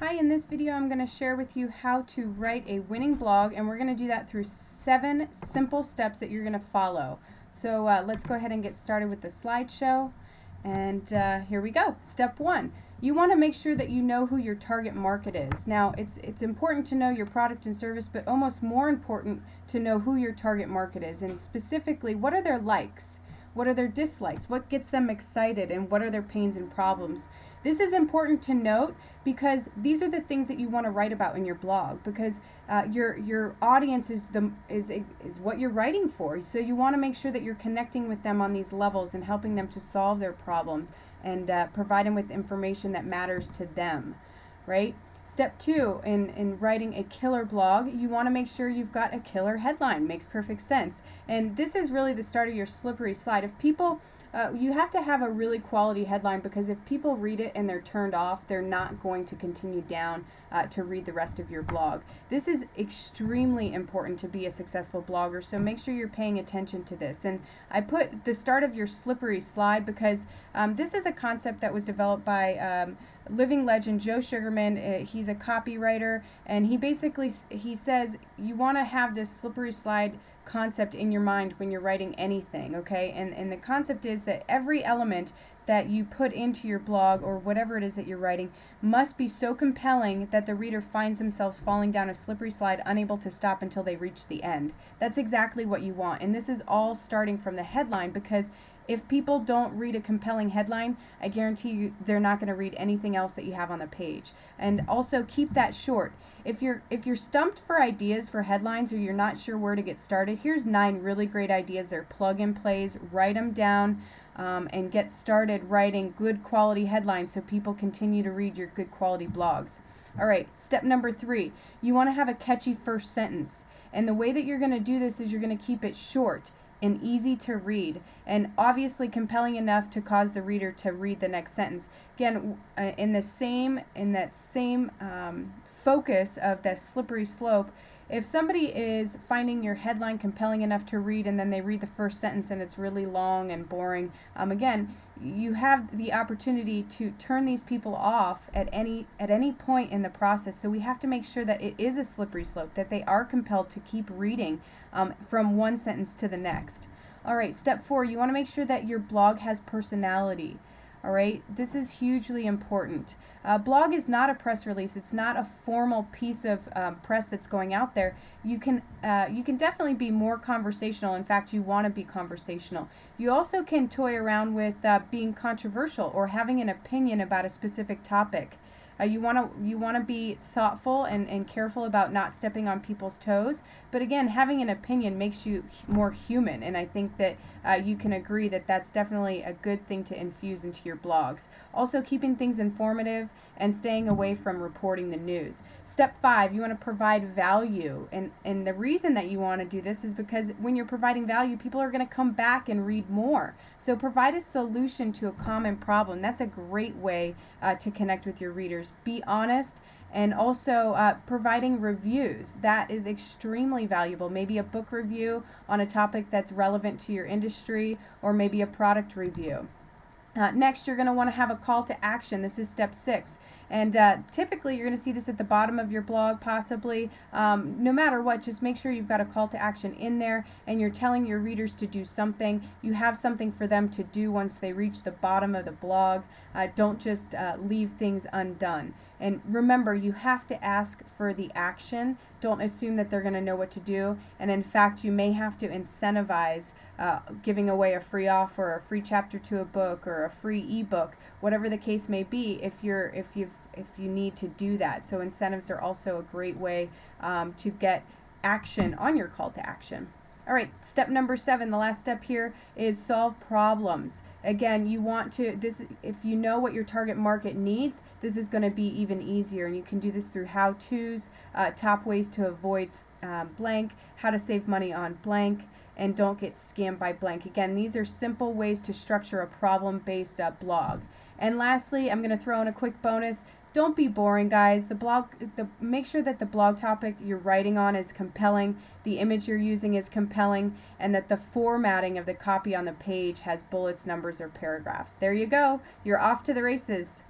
Hi, in this video I'm going to share with you how to write a winning blog, and we're going to do that through 7 simple steps that you're going to follow. So let's go ahead and get started with the slideshow. And here we go. Step 1. You want to make sure that you know who your target market is. Now, it's important to know your product and service, but almost more important to know who your target market is, and specifically, what are their likes? What are their dislikes? What gets them excited? And what are their pains and problems? This is important to note because these are the things that you want to write about in your blog, because your audience is what you're writing for. So you want to make sure that you're connecting with them on these levels and helping them to solve their problem and provide them with information that matters to them, right? Step 2, in writing a killer blog, you want to make sure you've got a killer headline. Makes perfect sense. And this is really the start of your slippery slide. If people, you have to have a really quality headline, because if people read it and they're turned off, they're not going to continue down to read the rest of your blog. This is extremely important to be a successful blogger, so make sure you're paying attention to this. And I put the start of your slippery slide because this is a concept that was developed by living legend Joe Sugarman. He's a copywriter, and he says you want to have this slippery slide concept in your mind when you're writing anything, okay? And the concept is that every element that you put into your blog, or whatever it is that you're writing, must be so compelling that the reader finds themselves falling down a slippery slide, unable to stop until they reach the end. That's exactly what you want, and this is all starting from the headline, because if people don't read a compelling headline, I guarantee you they're not going to read anything else that you have on the page. And also keep that short. If you're stumped for ideas for headlines, or you're not sure where to get started, here's 9 really great ideas. They're plug and plays. Write them down and get started writing good quality headlines so people continue to read your good quality blogs. All right, step number 3, you want to have a catchy first sentence. And the way that you're going to do this is you're going to keep it short and easy to read, and obviously compelling enough to cause the reader to read the next sentence. Again, in that same focus of the slippery slope, if somebody is finding your headline compelling enough to read, and then they read the first sentence and it's really long and boring, again, you have the opportunity to turn these people off at any point in the process. So we have to make sure that it is a slippery slope, that they are compelled to keep reading from one sentence to the next. All right, step 4, you want to make sure that your blog has personality. All right, this is hugely important. Blog is not a press release. It's not a formal piece of press that's going out there. You can definitely be more conversational. In fact, you want to be conversational. You also can toy around with being controversial or having an opinion about a specific topic. You want to be thoughtful and careful about not stepping on people's toes. But again, having an opinion makes you more human, and I think that you can agree that that's definitely a good thing to infuse into your blogs. Also, keeping things informative and staying away from reporting the news. Step 5, you want to provide value, and the reason that you want to do this is because when you're providing value, people are going to come back and read more. So provide a solution to a common problem. That's a great way to connect with your readers. Be honest, and also providing reviews. That is extremely valuable. Maybe a book review on a topic that's relevant to your industry, or maybe a product review. Next, you're going to want to have a call to action. This is step 6. And typically, you're going to see this at the bottom of your blog, possibly. No matter what, just make sure you've got a call to action in there, and you're telling your readers to do something. You have something for them to do once they reach the bottom of the blog. Don't just leave things undone. And remember, you have to ask for the action. Don't assume that they're going to know what to do. And in fact, you may have to incentivize giving away a free offer, a free chapter to a book, or a free ebook, whatever the case may be, if you need to do that. So incentives are also a great way to get action on your call to action. All right, step number 7, the last step here, is solve problems. Again, you want to, if you know what your target market needs, this is going to be even easier, and you can do this through how-tos, top ways to avoid blank, how to save money on blank, and don't get scammed by blank. Again, these are simple ways to structure a problem-based blog. And lastly, I'm going to throw in a quick bonus. Don't be boring, guys. Make sure that the blog topic you're writing on is compelling, the image you're using is compelling, and that the formatting of the copy on the page has bullets, numbers, or paragraphs. There you go. You're off to the races.